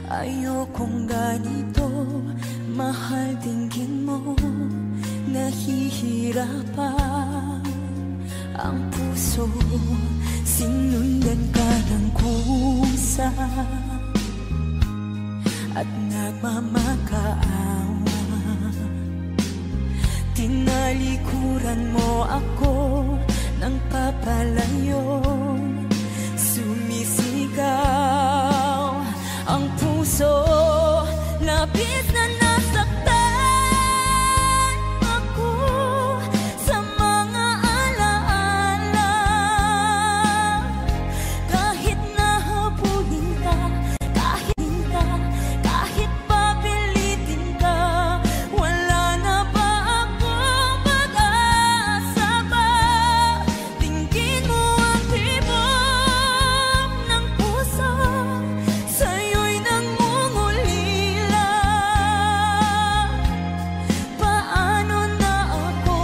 Ayokong ganito, mahal, tingin mo, nahihirapan ang puso. Sinundan ka ng kusa at nagmamakaawa. Tinalikuran mo ako ng papalayo, sumisigaw ang puso. Labis na nasaktan ako sa mga alaala. Kahit nahabulin ka, kahit papilitin ka, wala na ba akong pag-asa ba? Tingin mo ang tibok ng puso, sa'yo'y nangungulila. Paano na ako?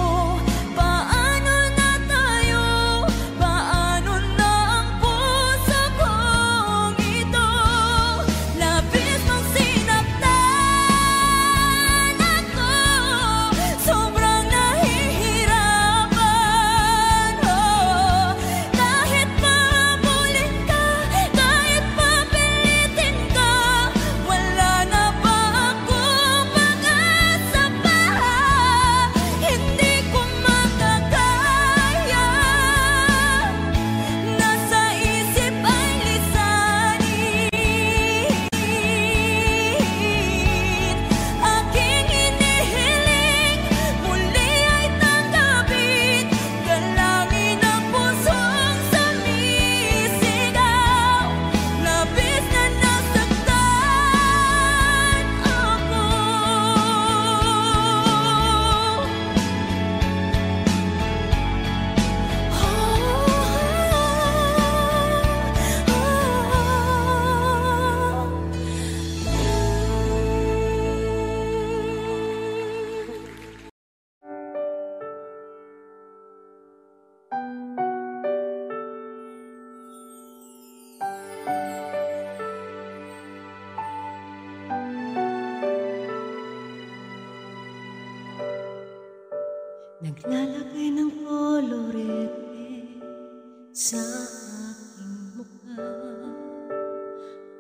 Paano na tayo? Paano na ang puso kong ito? Labis mong sinaktan ako, sobrang nahihirapan. Kahit pahabulin ka, kahit papilitin ka, wala na ba akong pag-asa pa? Hindi ko makakaya, nasa isip ay lisanin. Aking hinihiling, muli ay tanggapin, dalangin ang pusong sumisigaw. Labis na nasaktan ako. Naglalagay ng kolorete sa aking mukha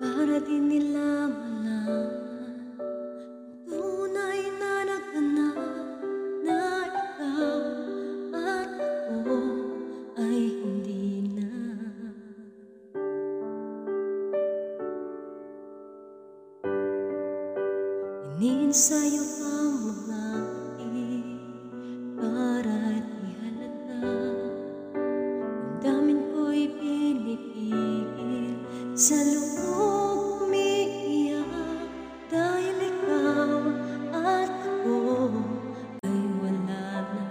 para di nila malaman kung tunay na naganap na ikaw at ako ay hindi na. Iniinsayo ang mga para di halata. Ang damin ko'y pinipigil, sa loob umiiyak, dahil ikaw at ako ay wala na.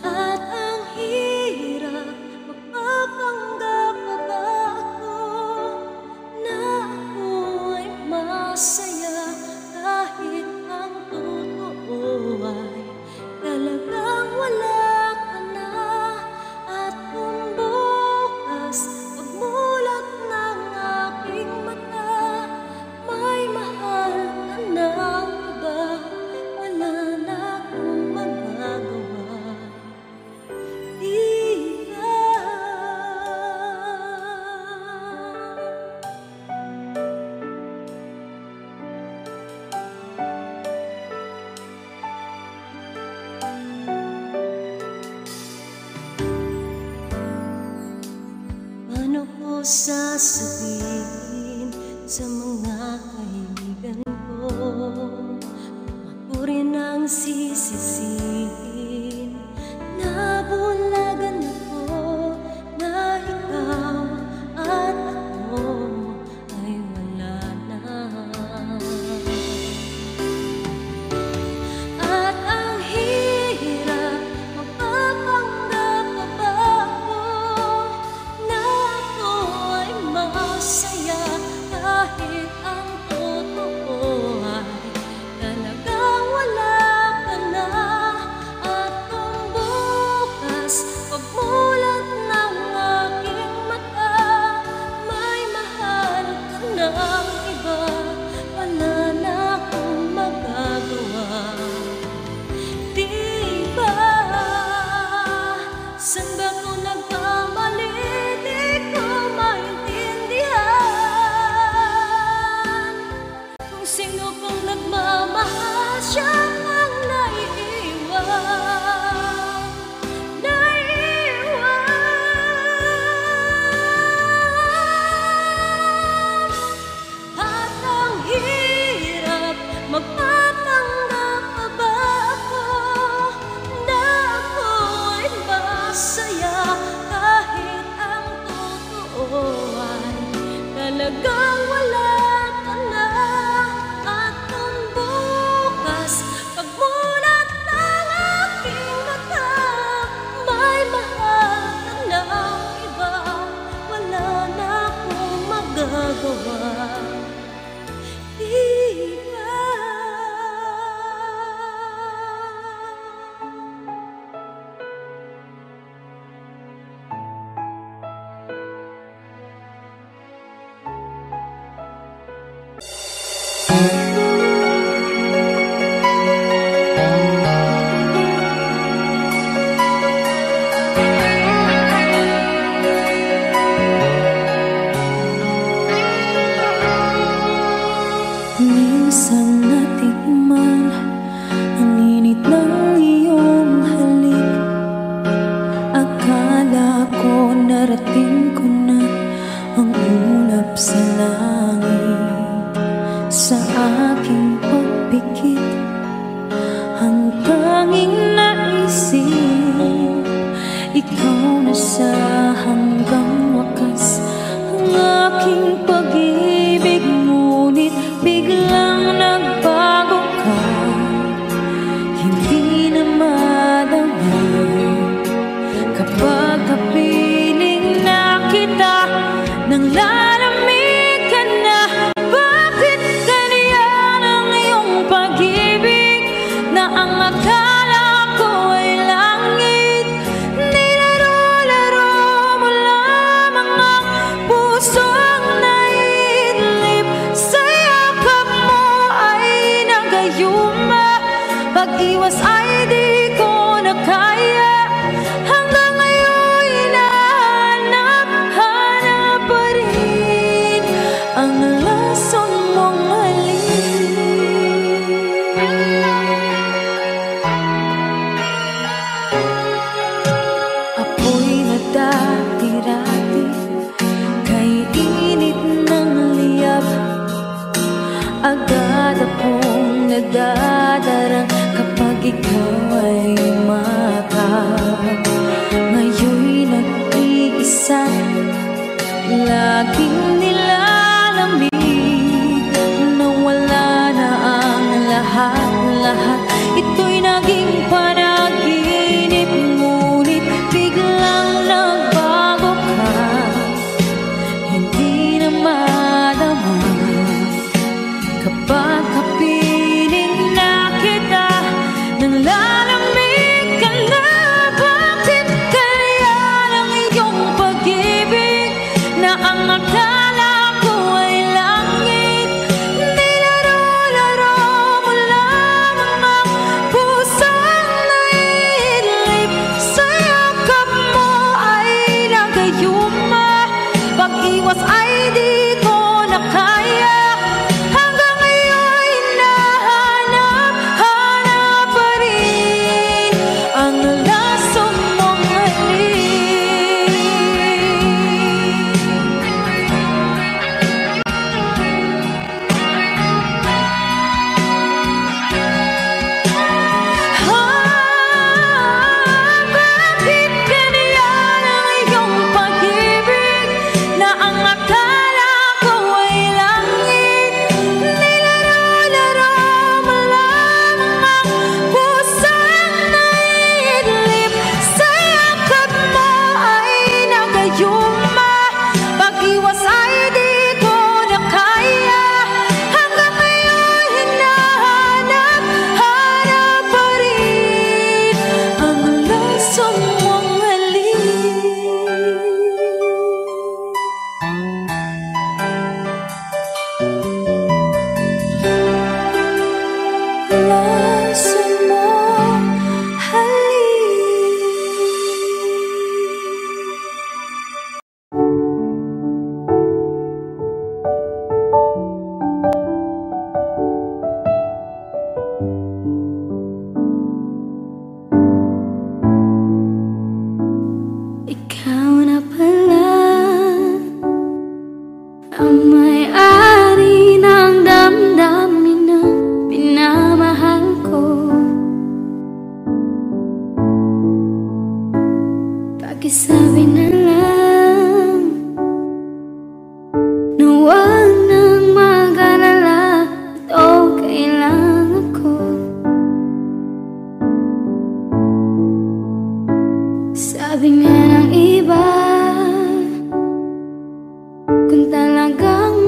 At ang hirap, magpapanggap pa ba ako na ako ay masaya, kahit ang totoo ay talagang wala ka na. At kung bukas pagmulat ng aking mata, may mahal ka ng iba, wala na akong magagawa. Di ka. Paano ko sasabihin sa mga kaibigan ko, ako rin ang sisisihin? Nabulagan ako na ikaw at ako ay wala na. At ang hirap, magpapanggap pa ba ako na ako ay masaya, kahit ang totoo ay talagang wala ka na. magawa. Iba. Minsan natikman ang init ng iyong halik. Akala ko narating ko na ang ulap sa langit. Sa aking pagpikit, ang tanging naisip, ikaw na sa hanggang wakas. Ang aking pag-ibig, ngunit biglang nagbago ka. Hindi na madama kapag kapiling na kita, nang lalamig ka na. Bakit ganyan ang iyong pag-ibig, na ang akala ko ay langit? Nilaro-laro mo lamang ang pusong naidlip. Sa yakap mo ay nagayuma, pag-iwas ay di ko na kaya. Hanggang ngayon hinahanap-hanap pa rin ang lason mong halik. Apoy na dati-rati, kay init ng liyab. Agad akong nadadarang kapag ikaw ay umakap. Ngayon'y nag-iisa, laging nilalamig. Nawala na ang lahat-lahat, ito'y naging panaginip. Ngunit biglang nagbago ka, hindi na madama kapag kapiling na kita, nang lalamig ka na. Bakit ganyan ang iyong pag-ibig, na ang akala ko ay langit? Nilaro-laro mo lamang ang pusong naidlip. Sa yakap mo ay nagayuma, pag-iwas ay di ko na kaya. Hanggang ngayon hinahanap-hanap pa rin ang lason mong halik. Bakit ganyan ang iyong pag-ibig, na ang akala ko ay langit? Nilaro-laro mo lamang ang pusong naidlip. Sa yakap mo ay nagayuma, pag-iwas ay di ko na kaya. Hanggang ngayon hinahanap-hanap pa rin ang lason mong halik. Lason mong halik. Ikaw na pala ang may-ari ng damdamin na minamahal ko. Pakisabi na lang na huwag nang mag-alala, at okay lang ako. Sabi nga ng iba, kung talagang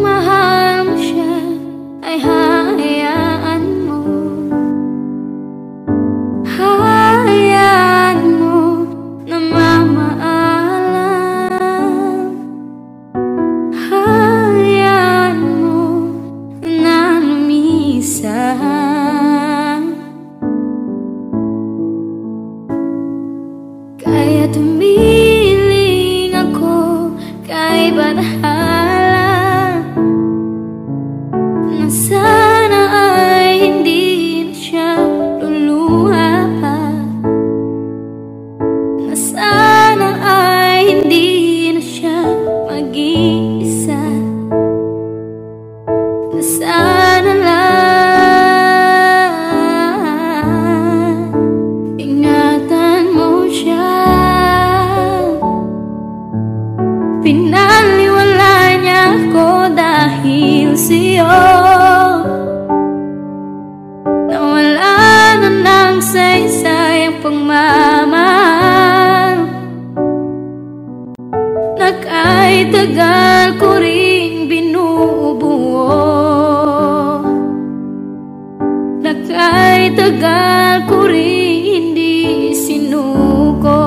ay badahala na sana ay hindi na siya luluha pa, na sana ay hindi na siya mag-iisa, na sana lang ingatan mo siya. Pinaliwala niya ako dahil sa'yo, nawala na ng saysay ang pagmamahal na kahit tagal ko rin binubuo, na kahit tagal ko rin hindi sinuko.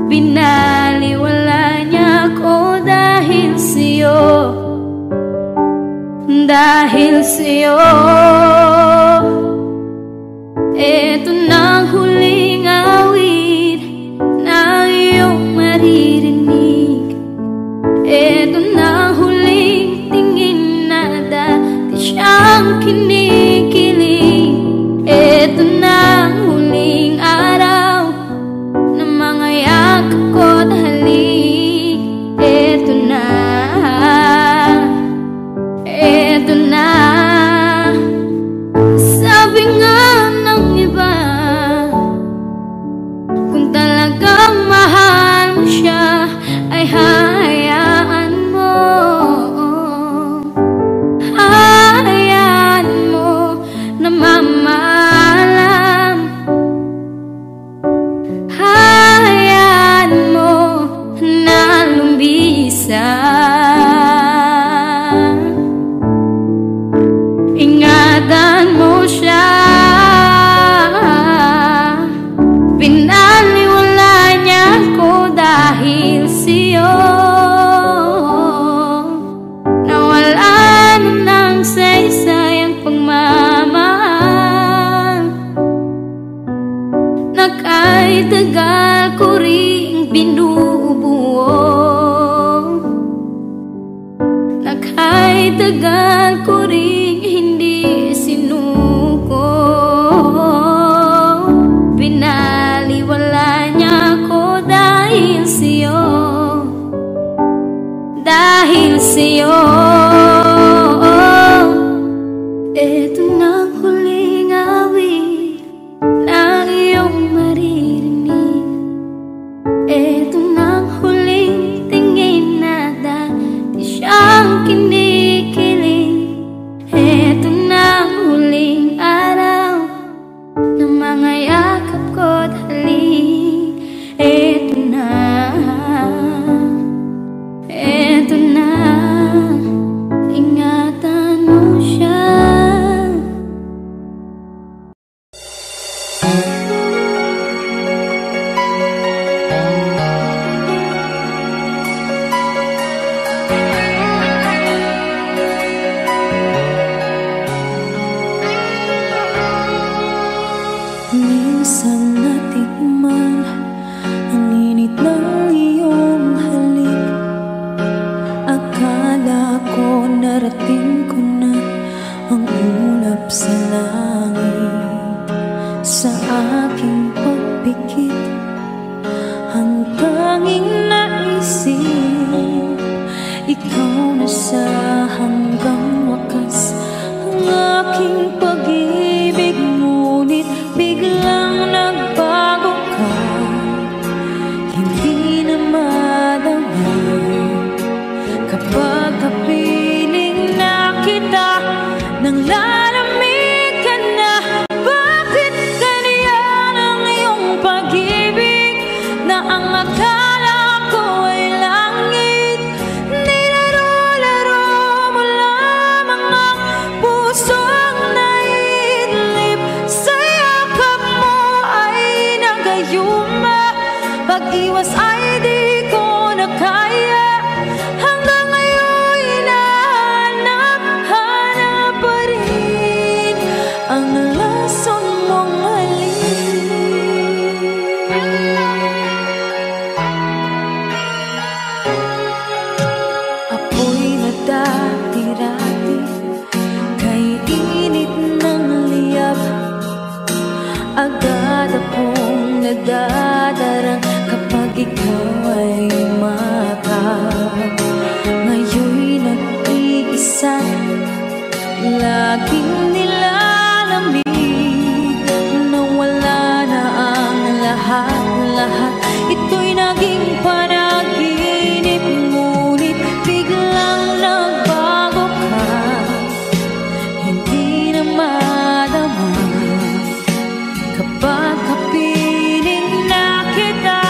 Binaliwala niya ako dahil sa'yo, dahil sa'yo. Eto na ang huling awit na iyong maririnig, eto na ang huling tingin na dati siyang kinikilig, eto na ang huling araw na mga yakap ko't halik. Eto na, eto na. Sabi nga ng iba, kung talagang mahal mo siya ay hayaan mo, hayaan mo na mamahalan, hayaan mo na lumbisan. Ingatan mo siya. Pinaliwala niya ako dahil sa'yo, nawala na ng saysay ang pagmamahal na kahit tagal ko ring binubuo, na kahit tagal ko ring hindi sinuko. Binaliwala niya ako dahil sa'yo, dahil sa'yo. Eto na ang huling awit na iyong maririnig, eto na ang huling tingin na dati siyang kinikilig, eto na ang huling araw na mga yakap ko't halik. Eto na, eto na. ikaw ay umatap. Ngayon'y nag-iisa, laging nilalamig, nawala na ang lahat-lahat. Ito'y naging panaginip, ngunit biglang nagbago ka. Hindi na madama kapag kapiling na kita,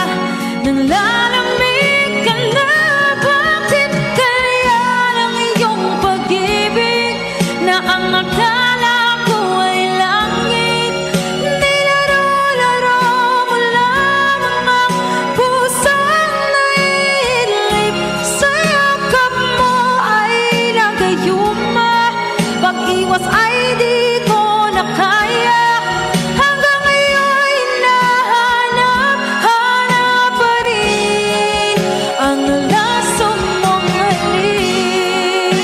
nang lalamig ka na. Bakit kaya ng iyong pag-ibig na ang akala ko ay langit? Nilaro-laro mo lamang ang pusong naidlip, sa yakap mo ay nagayuma. Pag-iwas ay di ko na kaya, hanggang ngayon hinahanap-hanap pa rin ang laso mong halik.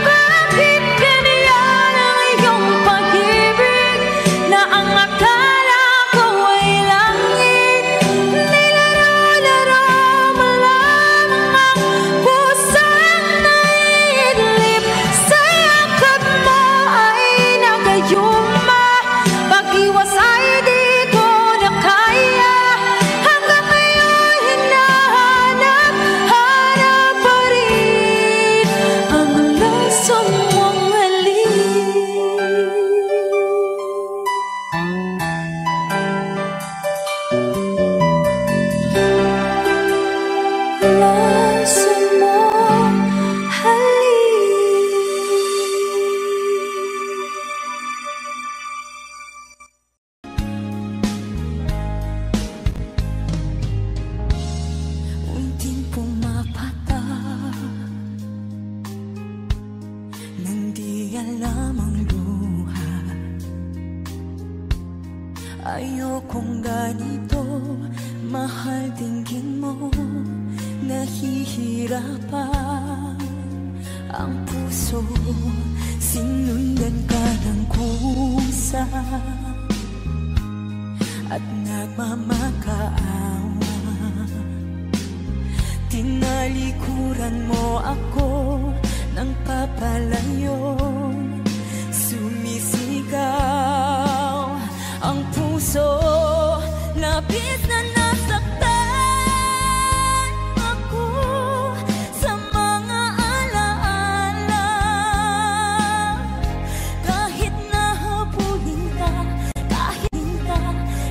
Bakit ganyan ang iyong pag-ibig na ang akala ko ay langit? Nilaro-laro mo lamang ang pusang naidlip, sa yakap mo ay nagayuma. Pag-iwas ay di ko na kaya, hanggang ngayon hinahanap-hanap pa rin ang laso mong halik. Laso mong halik. Unting pumapatak nang di alam ang luha. Ayokong ganito, mahal, tingin mo nahihirapan ang puso. Sinundan ka ng kusa at nagmamakaawa. Tinalikuran mo ako ng papalayo, sumisigaw ang puso. Labis na nasaktan ako sa mga alaala. Kahit nahabulin ka,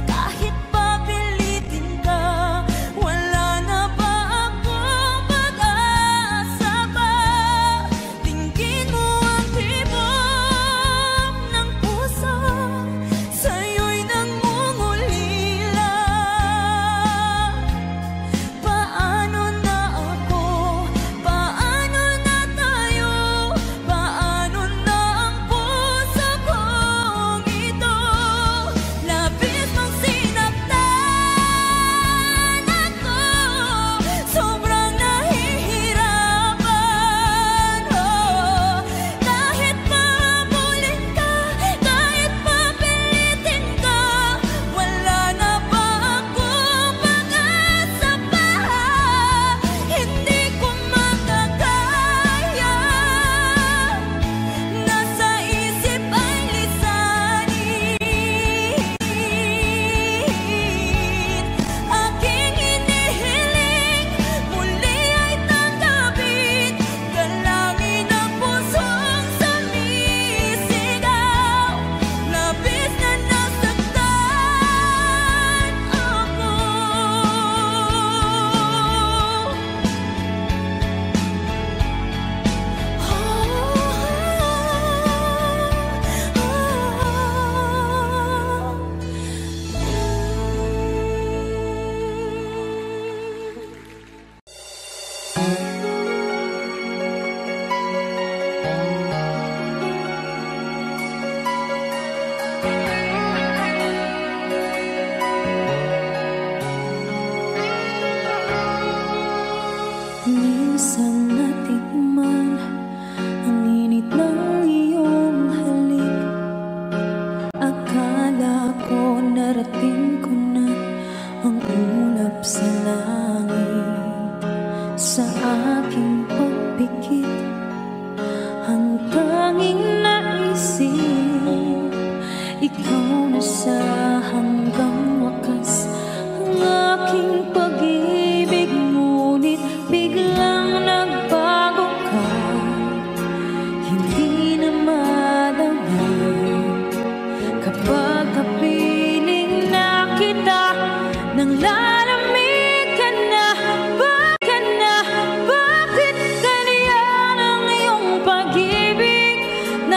kahit papilitin ka, wala na ba akong pag-asa pa? Tingin mo ang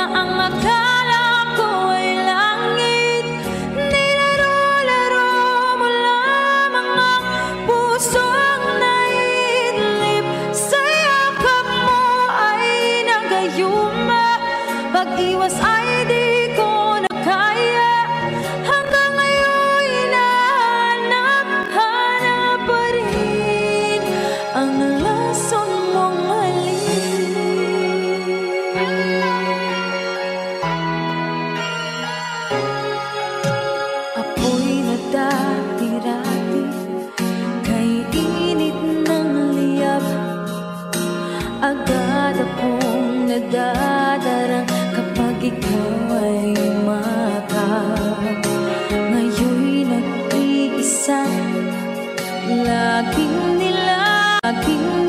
ang akala ko ay langit. Nilaro-laro mo lamang ang pusong naidlip. Sa yakap mo ay nagayuma, pag-iwas ay di ko na kaya. Hanggang ngayon hinahanap-hanap pa rin ang lason mong halik. Apoy na dati-rati kay init ng liyab, agad akong nadadarang kapag ikaw ay umakap. Ngayon'y nag-iisa, laging nilalamig.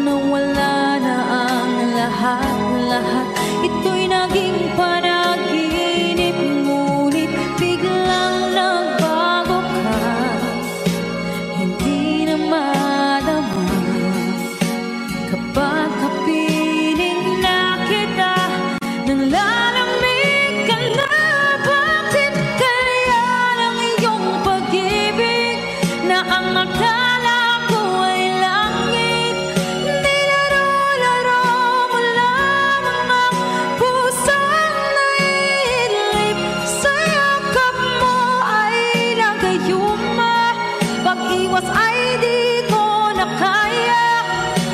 Nawala na ang lahat-lahat, ito'y naging panaginip. Ngunit biglang nagbago ka, hindi na madama. Kapag kapiling na kita, nang lalamig ka na. Bakit kaya ng iyong pag-ibig na ang akala ko ay langit? Nilaro-laro mo lamang ang pusong naidlip. Sa yakap mo ay nagayuma, pag-iwas ay di ko na kaya.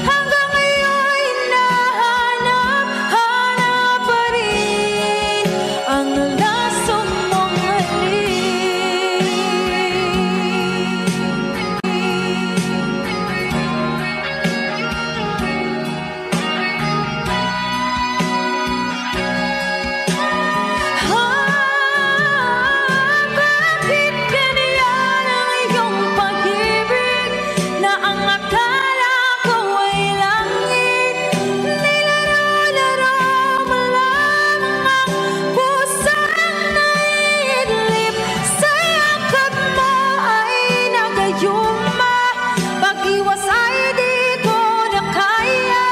Hanggang ngayon hinahanap-hanap pa rin ang lasong mong halik. Bakit ganyan ang iyong pag-ibig na ang akala ko ay langit? Nilaro-laro mo lamang ang pusong naidlip. Sa yakap mo ay nagayuma, pag-iwas ay di ko na kaya.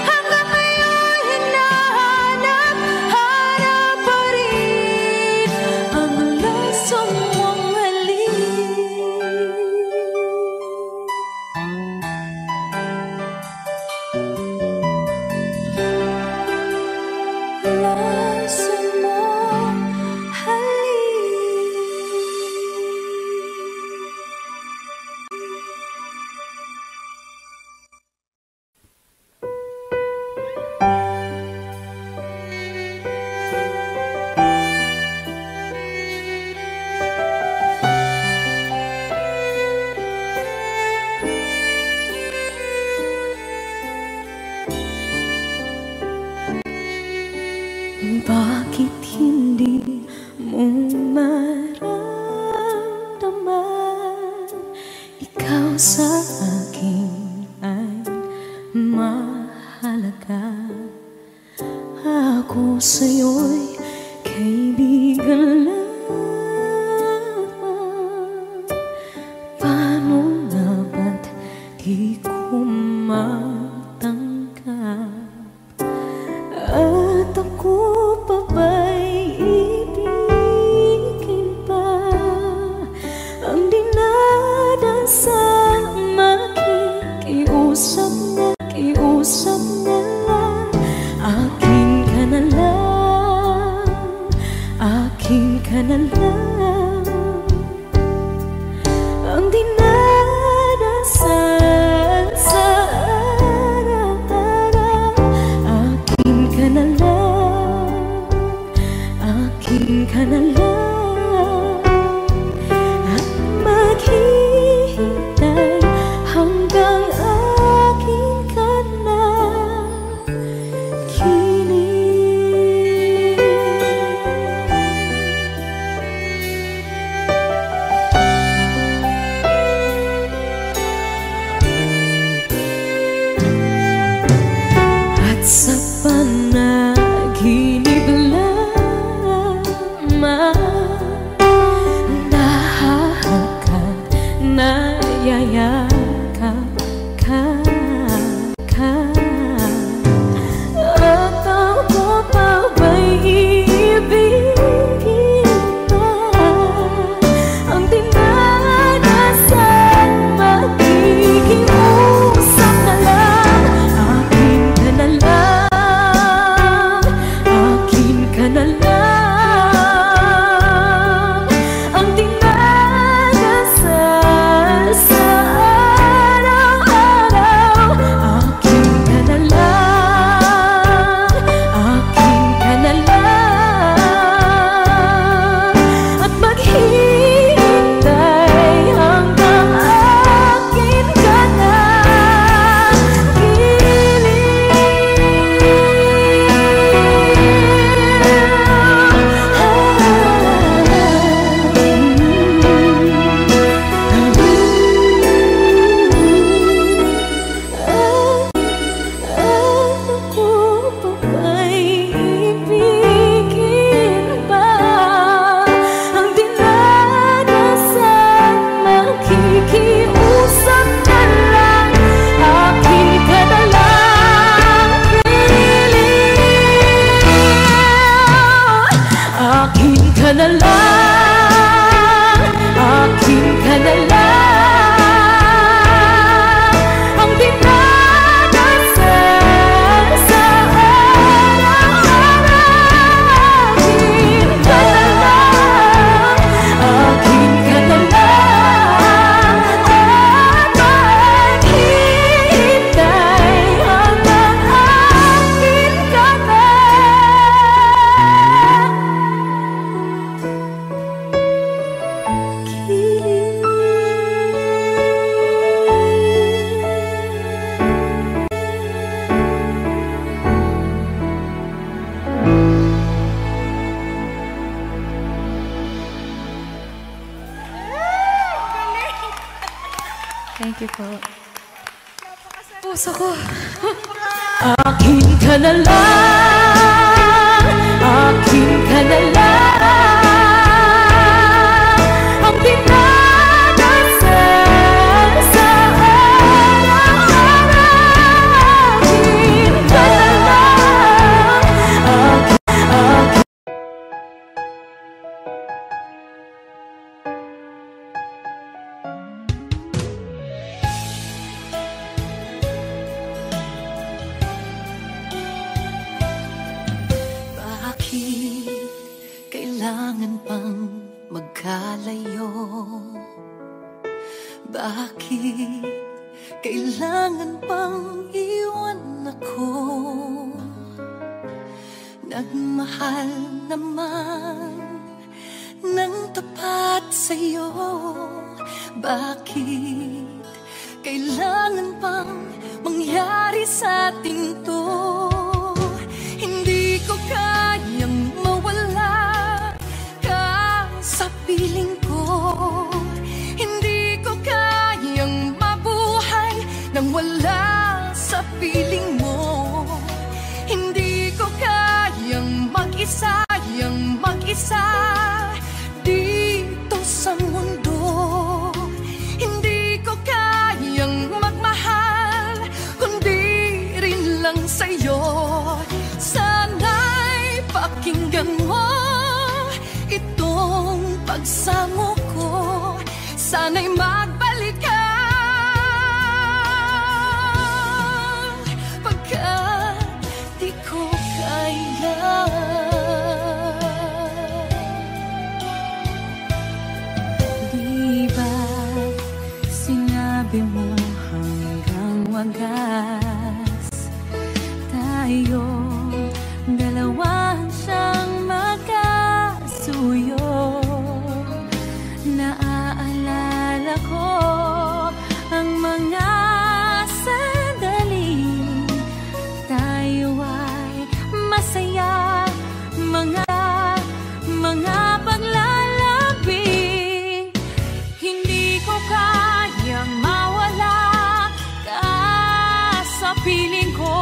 Hanggang ngayon hinahanap-hanap pa rin ang lasong mong halik. Lasong mong halik. Bakit hindi mo maramdaman? Ikaw sa akin ay mahalaga. Ako sa'yo'y kaibigan lamang. Paano nga ba't di ko matanggap? At ako pa ba'y ibigin pa? Ang dinadasal, makikiusap na lang. Akin ka na lang, akin ka na lang. Ang dinadasal sa araw-araw, akin ka na lang, akin ka na lang. At maghihintay hanggang akin ka na kinig. At sa panaginip lamang, nahahakan, nayayakap ka. you po. Puso ko. Akin ka na lang, akin ka na lang, ang pinagdasal sa araw-araw. Akin ka na lang, akin. Kailangan pang magkalayo? Bakit kailangan pang iwan ako? Nagmahal naman ng tapat sa'yo. Bakit kailangan pang mangyari sa atin to? Hindi ko kayang mawala ka sa piling ko. Hindi ko kayang mabuhay nang wala sa piling mo. Hindi ko kayang mag-isa dito sa mundo. Hindi ko kayang magmahal kundi rin lang sa'yo. Sana'y pakinggan mo itong pagsamo ko. Sana'y magbalik ka, pagkat di ko kaya. Di ba sinabi mo hanggang wagas tayo dalawa siyang magkasuyo? Naaalala ko ang mga sandali tayo ay masaya, mga paglalambing. Hindi ko kayang mawala ka sa piling ko.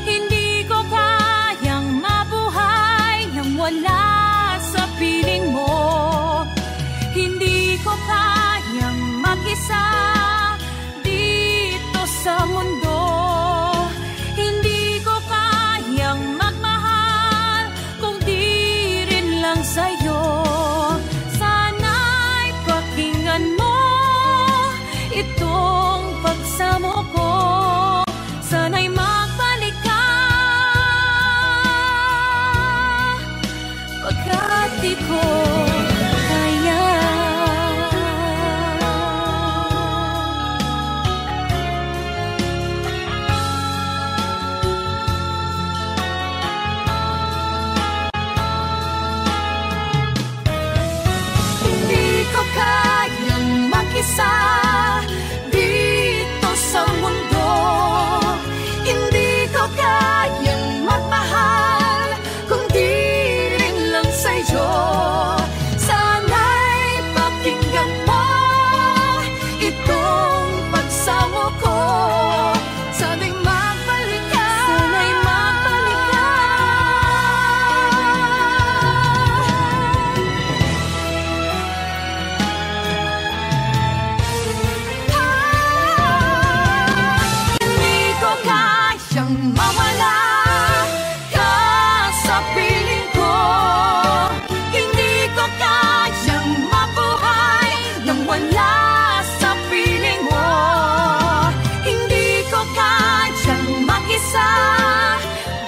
Hindi ko kayang mabuhay nang wala sa piling mo. Hindi ko kayang mag-isa dito sa mundo. Hindi ko kayang magmahal kung di rin lang sa'yo. Sana'y pakinggan mo itong pagsamo ko. Sana'y magbalik ka, pagkat di ko kaya. Hindi ko kayang mag-isa dito sa mundo. Hindi ko kayang magmahal kung di rin lang sa'yo. Sana'y pakinggan mo itong pagsamo ko. Sana'y magbalik ka, sana'y magbalik ka. Hindi ko kayang mawala ka sa piling ko. Hindi ko kayang mabuhay nang wala sa piling mo. Hindi ko kayang mag-isa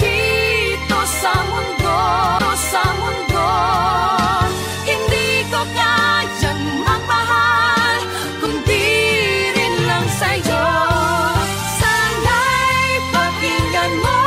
dito sa mundo, Hindi ko kayang magmahal kundi rin lang sa'yo. Sana'y pakinggan mo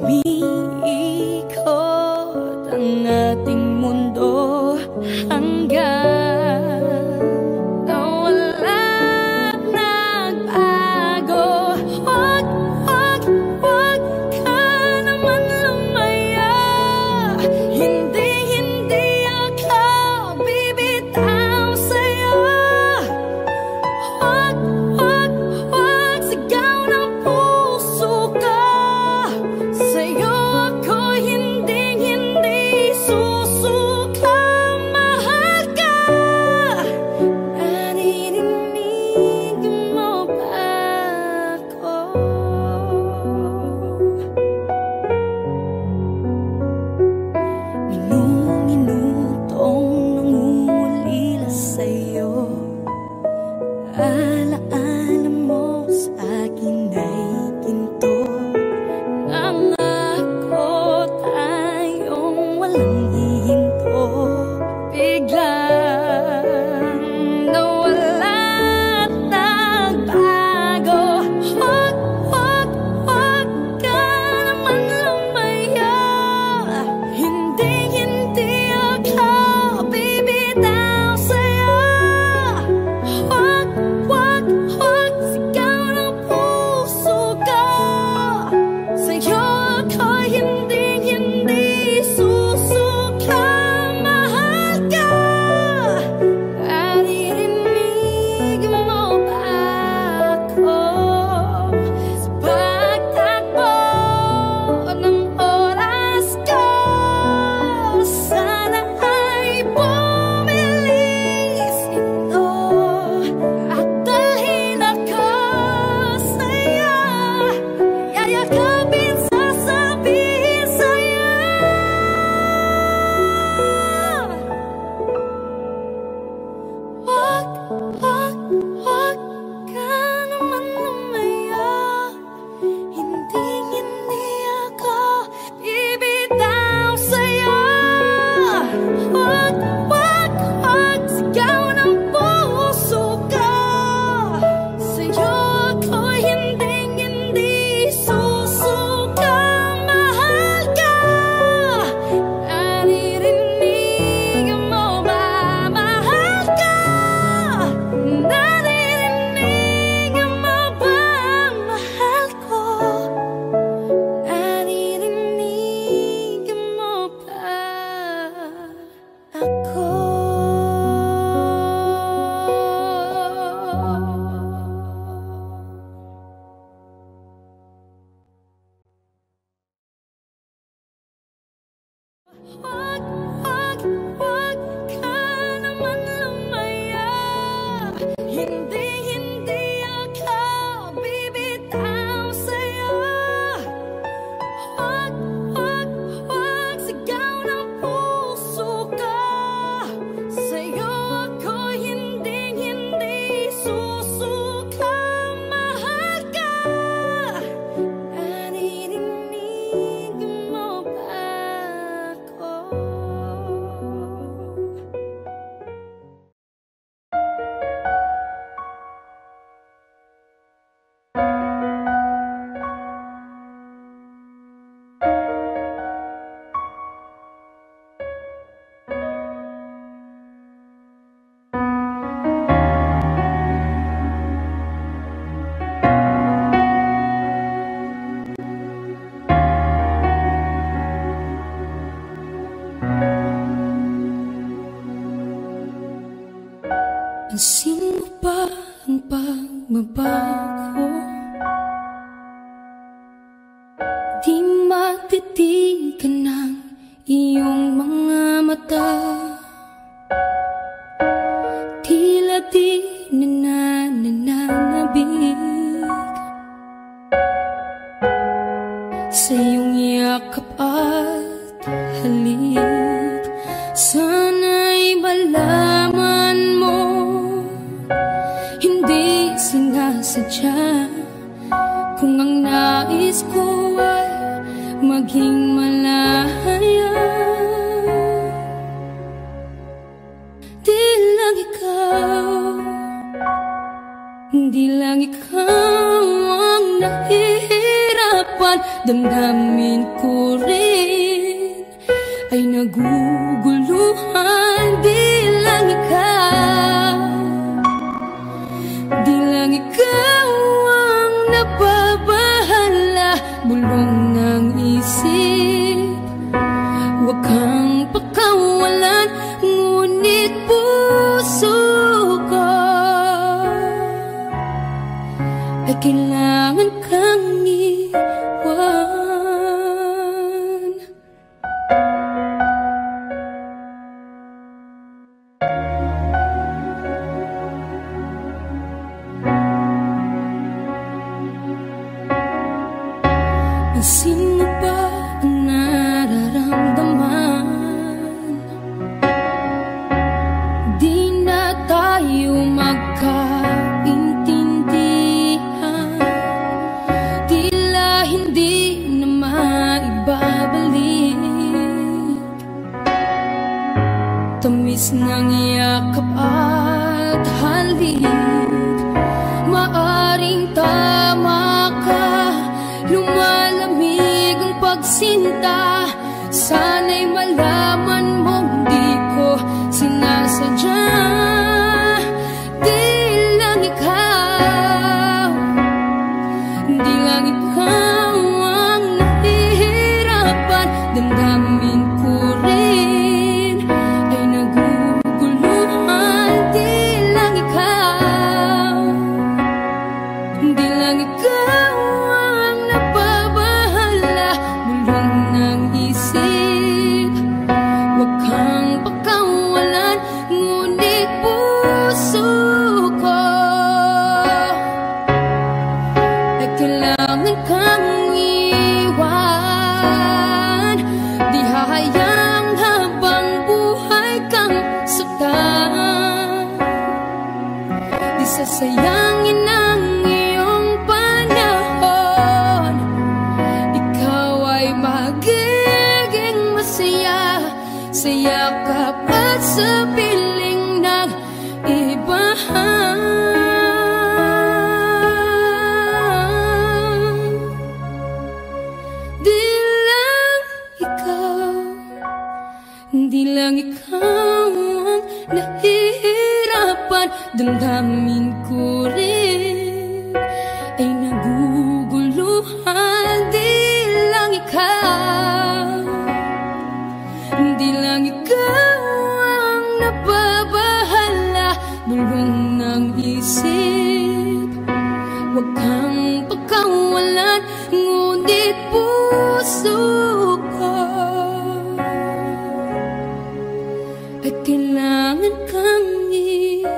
umiikot ang ating mundo hanggang nawala at nagbago. Wag ka naman lumaya. Hindi ako bibitaw sa'yo. Wag sigaw ng puso ko. Sa'yo ako hindi susuka. Mahal ka. Naririnig mo ba ako? Minutong nangungulila sa'yo. Alaala mo sa akin ay ginto. Nangako tayong walang hihinto. Biglang nawala at nagbago. Wag ka naman lumaya. Hindi ako bibitaw sa'yo. Wag sigaw ng puso ko. Sa'yo ako hindi susuka. Mahal ka. Naririnig mo ba ako? Sa pagtakbo ng oras ko, sana ay bumilis ito at dalhin ako sa'yo. Yayakapin, sasabihin sa'yo. Wag ka naman lumaya. Hindi ako bibitaw sa'yo. Wag sigaw ng puso ko. Sa'yo ako hindi susuka. Mahal ka. Naririnig mo ba? Mahal ka. Naririnig mo ba? Mahal ko. Naririnig mo ba ako? Wag ka naman lumaya. Hindi ako bibitaw sa'yo. Wag sigaw ng puso ko. Sa'yo ako hindi susuka. Mahal ka. Naririnig mo ba ako? Pansin mo ba ang pagbabago? Di matitigan ng iyong mga mata. Tila di nananabig sa iyong yakap at halik. Sana'y malaman mo, hindi sinasadya. Kung ang nais ko ay maging malaya, di lang ikaw Di lang ikaw ang nahihirapan damdamin ko rin ay naguguluhan. Di lang ikaw ang nababahala, bulong ng isip. Huwag kang pakawalan, ngunit puso ko ay kailangan kang iwan. Sino ba ang nararamdaman? Di na tayo magkaintindihan, tila hindi na maibabalik. Tamis ng yakap at halik, maaring tama ka. Lumalamig ang pagsinta, sana'y malaman mong di ko sinasadya. Di lang ikaw ang nahihirapan, damdamin ko rin ay naguguluhan. Di lang ikaw nababahala, bulong ng isip. Huwag kang pakawalan, ngunit puso ko ay kailangan kang iwan. Di hahayang habang buhay kang saktan, di sasayangin ang sa yakap at sa piling ng iba. Di lang ikaw ang nahihirapan, damdamin ko rin ay naguguluhan. Di lang ikaw ang nababahala, bulong ng isip. Huwag kang pagkawalan, ngunit puso ko ay kailangan kang iwan.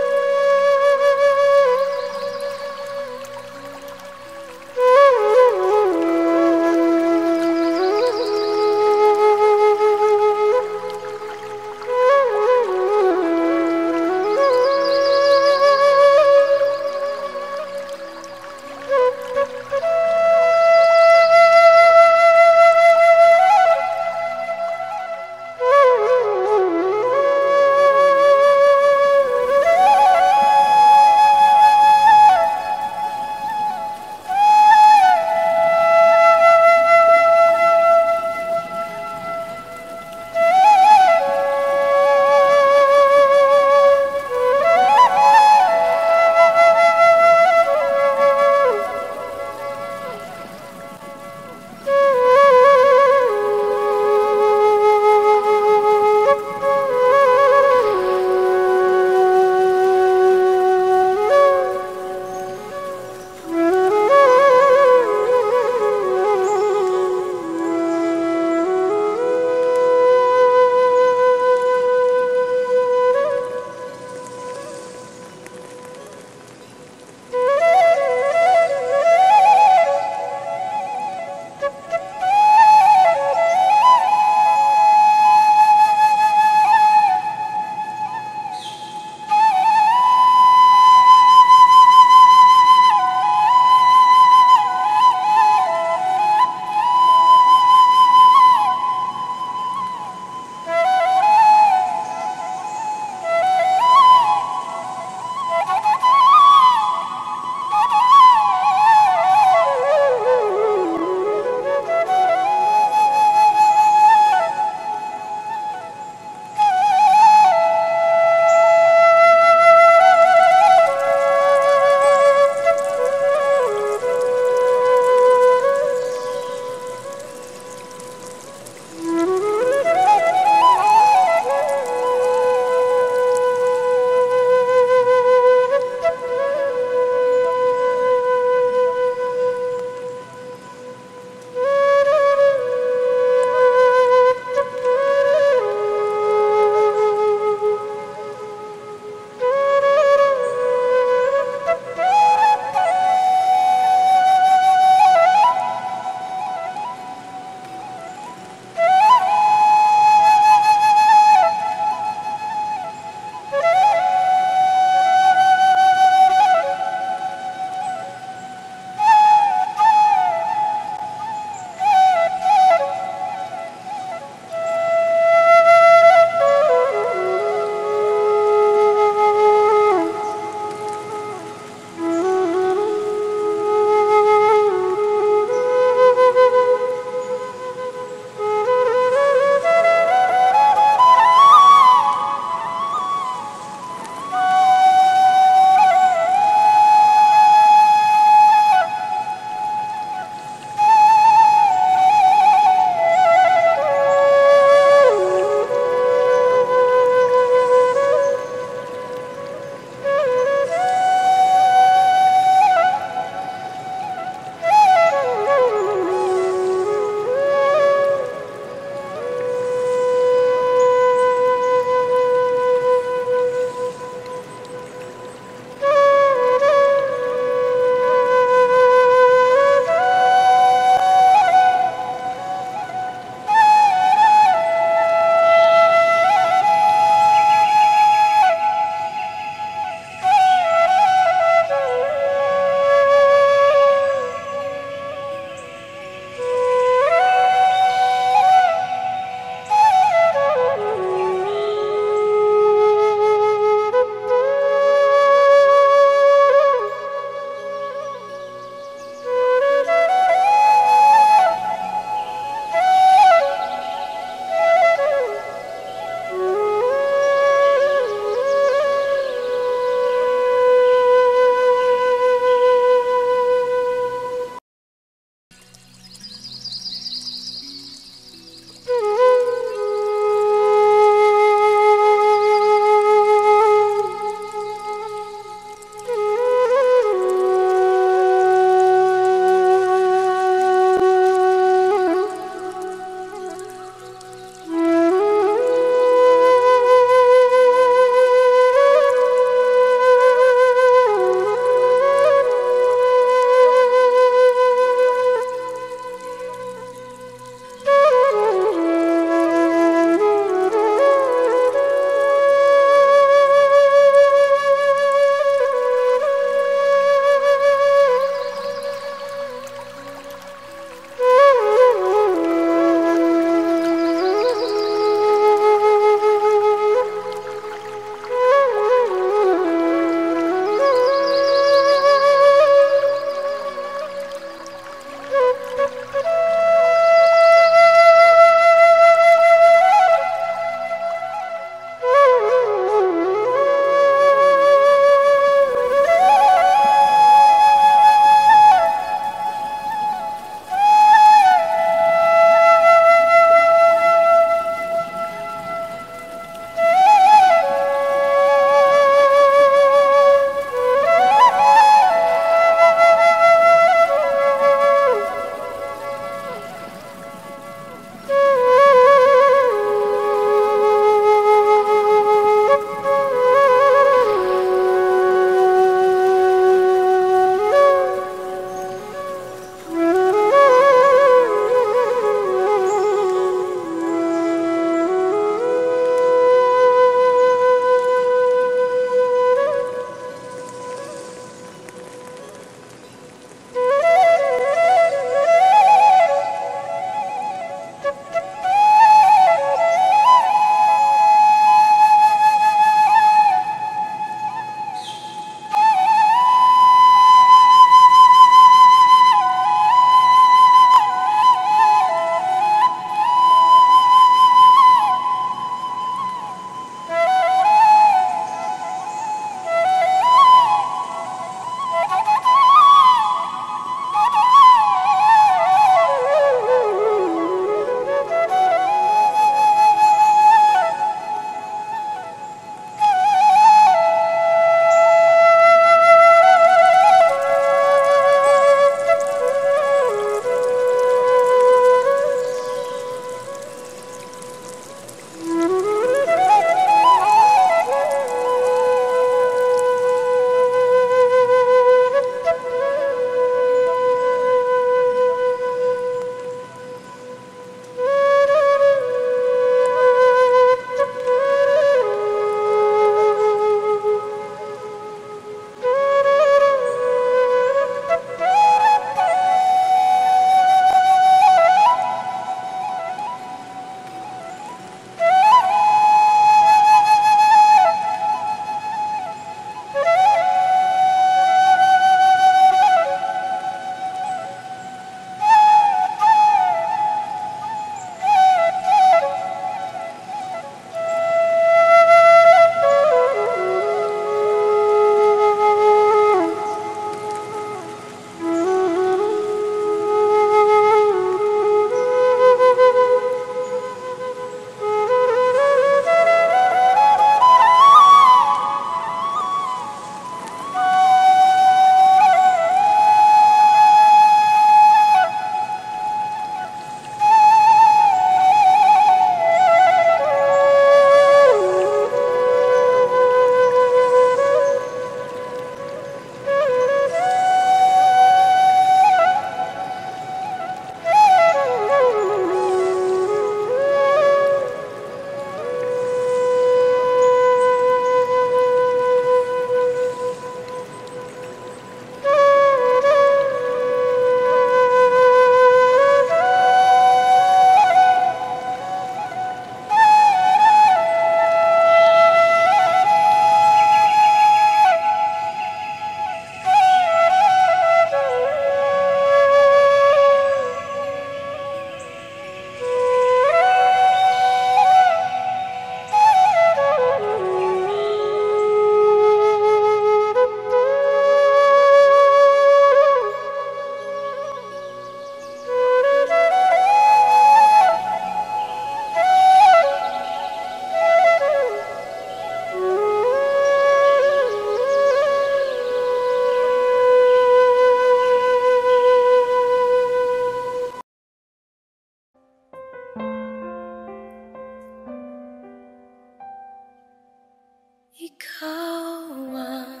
ikaw ang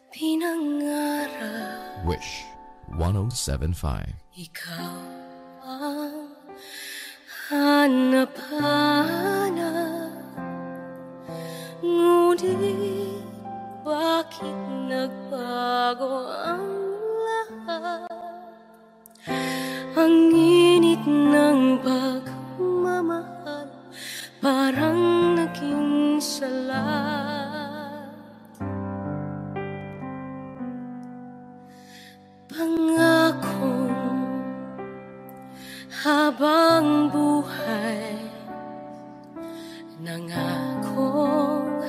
pinangarap. Wish 107.5. Ikaw ang hanap-hanap, ngunit bakit nagbago ang lahat? Ang init ng pagmamahal parang naging sala. Pangakong habang buhay, nangakong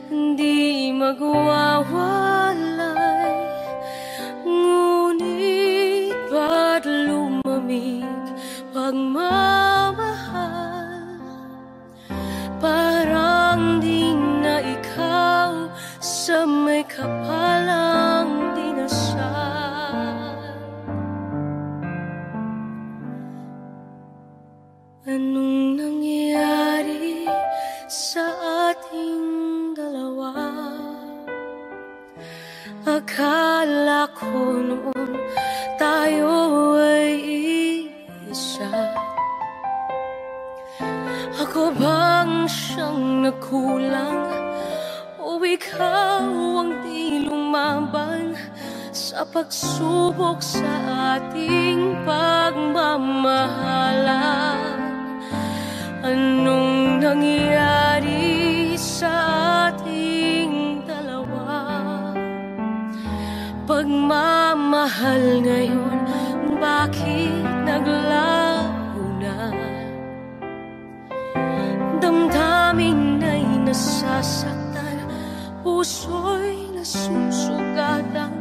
hindi magwawalay, ngunit ba't lumamig pagmamahal? Parang di na ikaw sa may kapalang dinasal. Anong nangyari sa ating dalawa? Akala ko noon tayo ay isa. Ako bang siyang nagkulang, o ikaw ang di lumaban sa pagsubok sa ating pagmamahalan? Anong nangyari sa ating dalawa? Pagmamahal ngayon, bakit naglaho na? Damdamin ay nasasaktan, puso'y nasusugatan.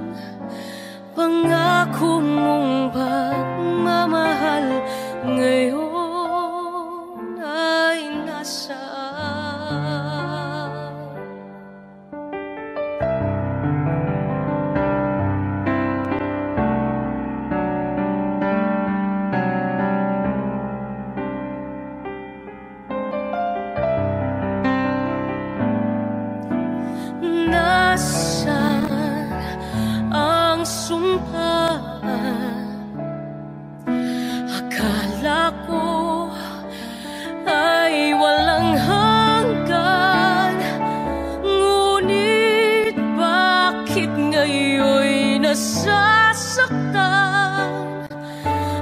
Pangako mong pagmamahal ngayon ay nasaan? Nasaan ang sumpaan? Akala ko ay walang hanggan, ngunit bakit ngayon'y nasasaktan?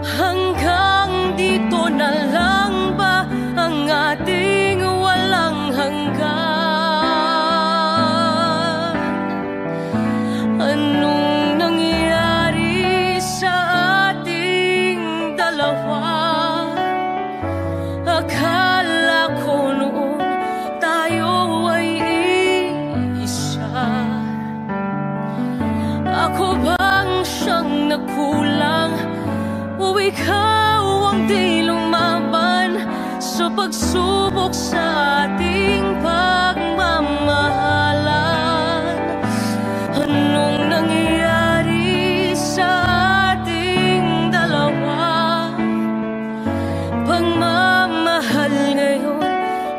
Hanggang dito na lang ba ang ating walang hanggan? Anong nangyari sa ating dalawa? Akala ko noon tayo ay isa. Ako bang siyang nagkulang, o ikaw ang di lumaban sa pagsubok sa ating pagmamahalan? Anong nangyari sa ating dalawa? Pagmamahal ngayon,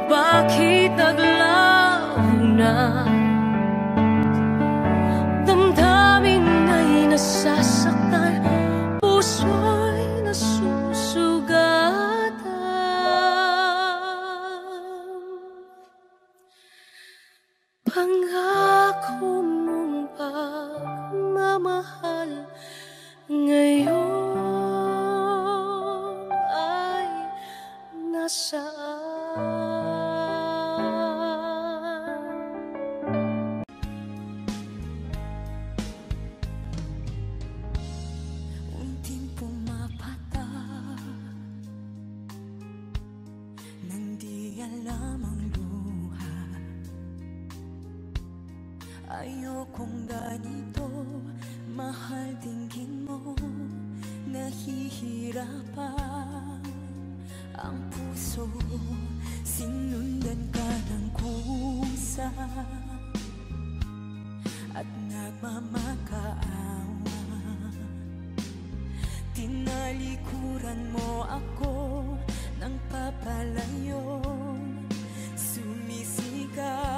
bakit naglaho na? Damdamin ay nasasaktan, puso'y nasusugatan. Pangako mong pagmamahal ngayon ay nasaan? Unting pumapata nang di alam ang luha. Ayokong ganito, mahal dinggin mo, nahihirapan ang puso, sinundan ka ng kusa at nagmamakaawa. Tinalikuran mo ako ng papalayo, sumisigaw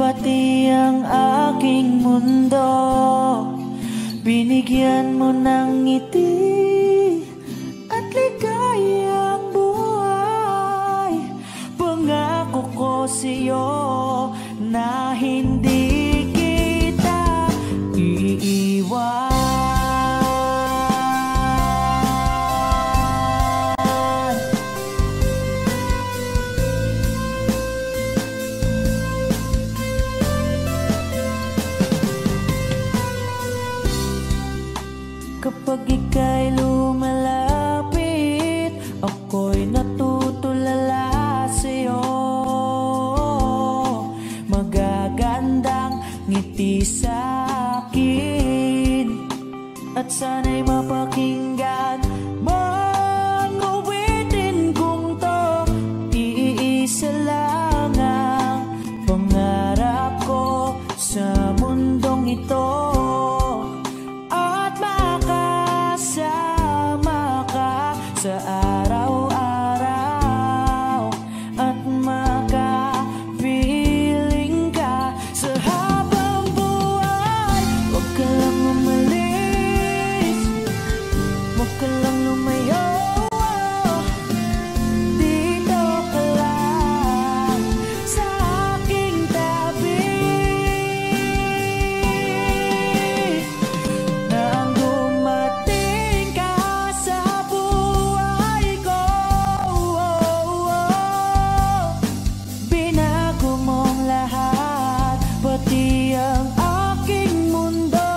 pati ang aking mundo. Binigyan mo ng ngiti at ligayang buhay. Pangako ko sa'yo na hindi kita iiwan. Kapag ika'y lumalapit, ako'y natutulala sa'yo. Magagandang ngiti sa'kin at sana'y mapakinggan mo ang awitin kong to. Iisa lang ang pangarap ko sa mundong ito, sa araw-araw at makapiling ka sa habang buhay. Huwag ka lang umalis, huwag ka lang lumayo. Dito ka lang sa aking tabi. Nang dumating ka sa pati ang aking mundo.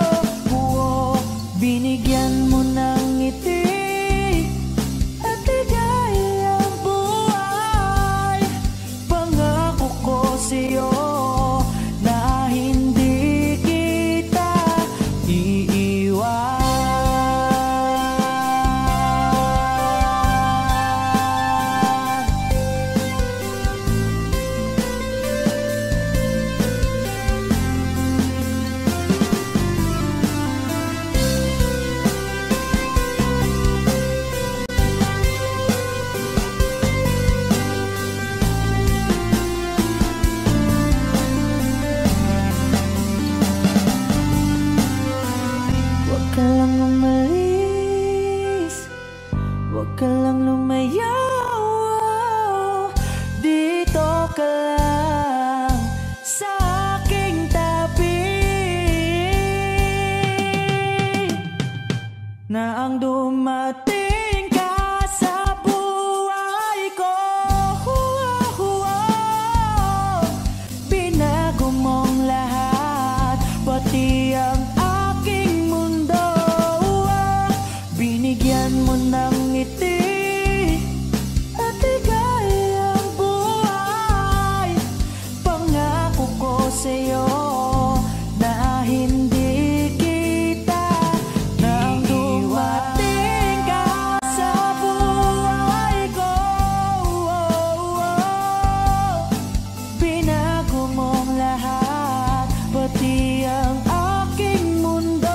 Binigyan mo ng ngiti at ligayang buhay. Pangako ko sa'yo na hindi kita iiwan. Huwag ka lang umalis, huwag ka lang lumayo. Dito ka lang sa aking tabi. Na ang dumating ka sa buhay ko, binago mong lahat, pati ang binigyan mo ng ngiti at ligayang buhay. Pangako ko sa'yo na hindi kita nang dumating ka sa buhay ko. Binago mong lahat, pati ang aking mundo.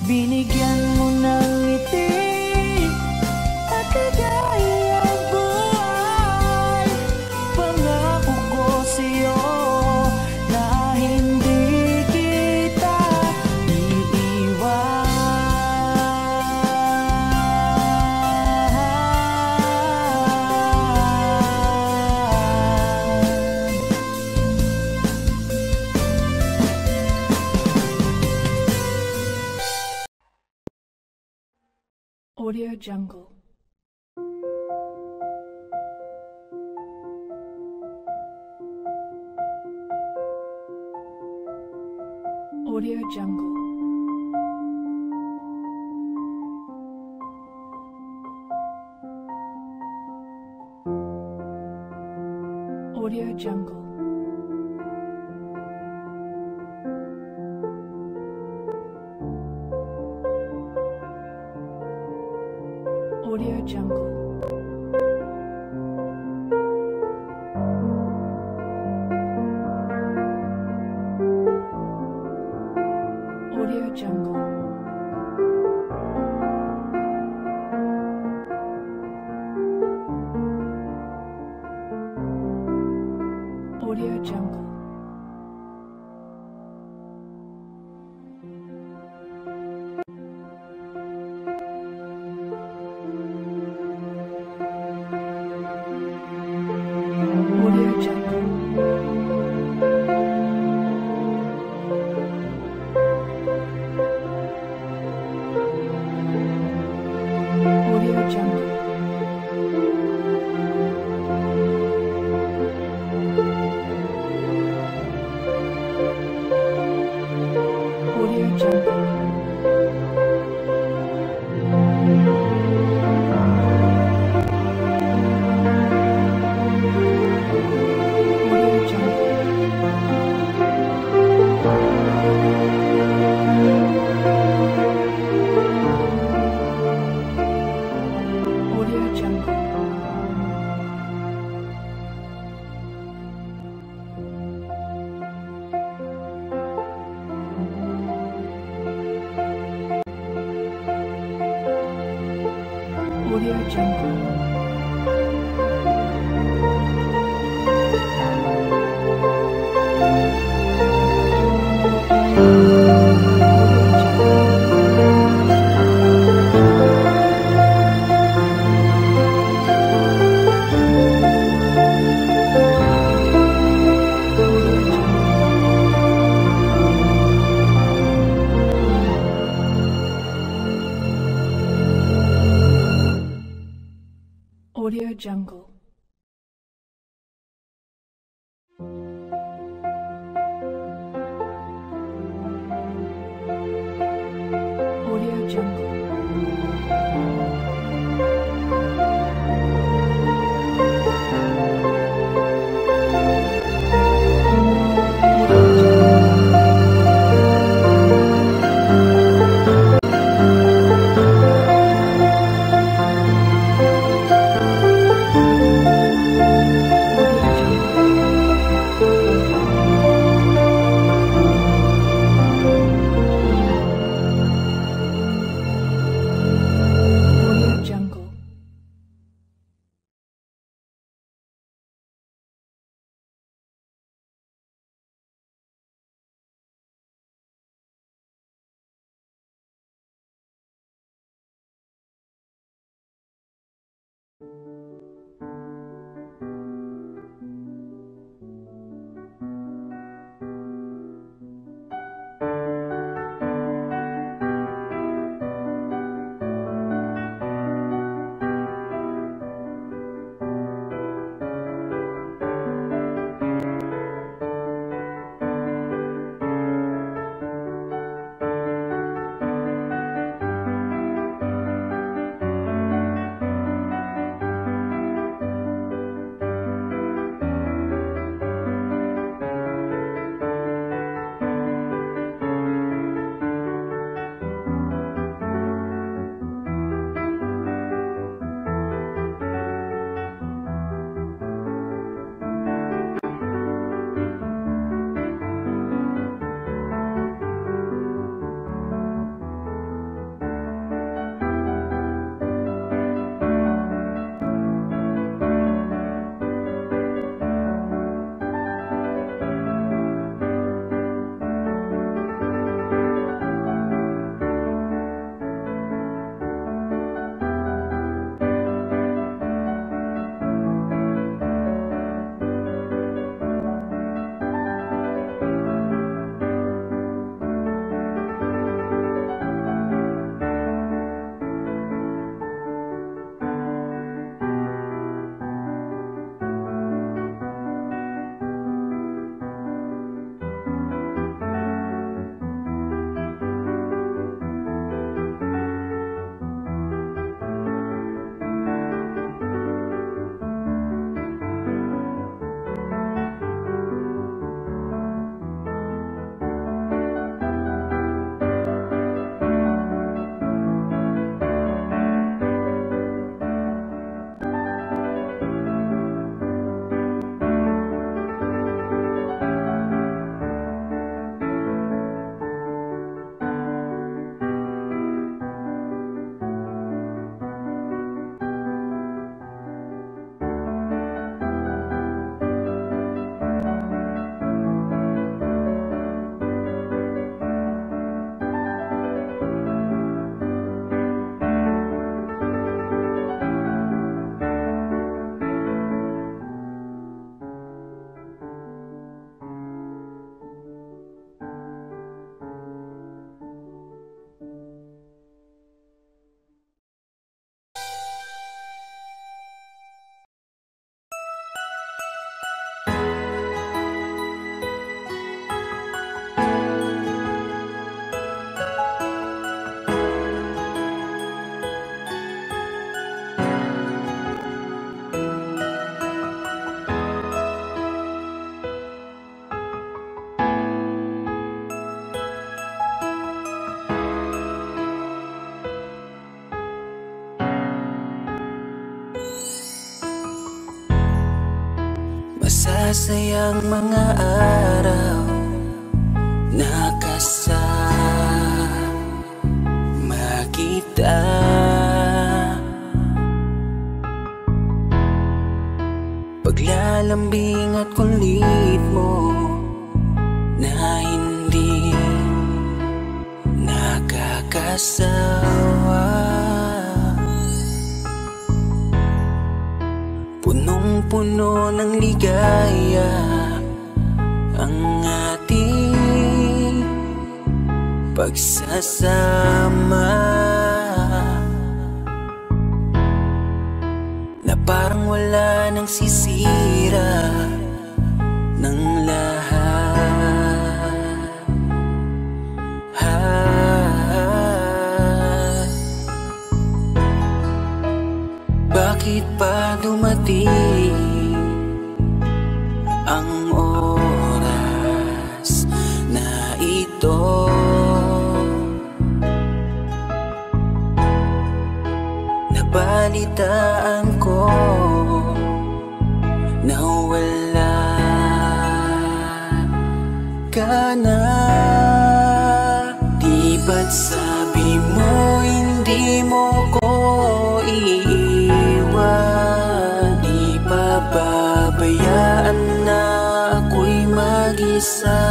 Binigyan mo ng ngiti at ligayang buhay. Pangako ko sa'yo na hindi kita iiwan. Audio Jungle. Audio Jungle. Audio Jungle. Audio Jungle. Audio Jungle. Audio Jungle. Audio Jungle. Audio Jungle. Masasayang mga araw na kasama kita, mag-asawa. Punong-puno ng ligaya ang ating pagsasama, na parang wala nang sisira ng lahat. Bakit pa dumating ang oras na ito? Nabalitaan ko na wala ka na. Di ba't sabi mo hindi mo ko iiwan? Di pa babayaan na ako'y mag-isa?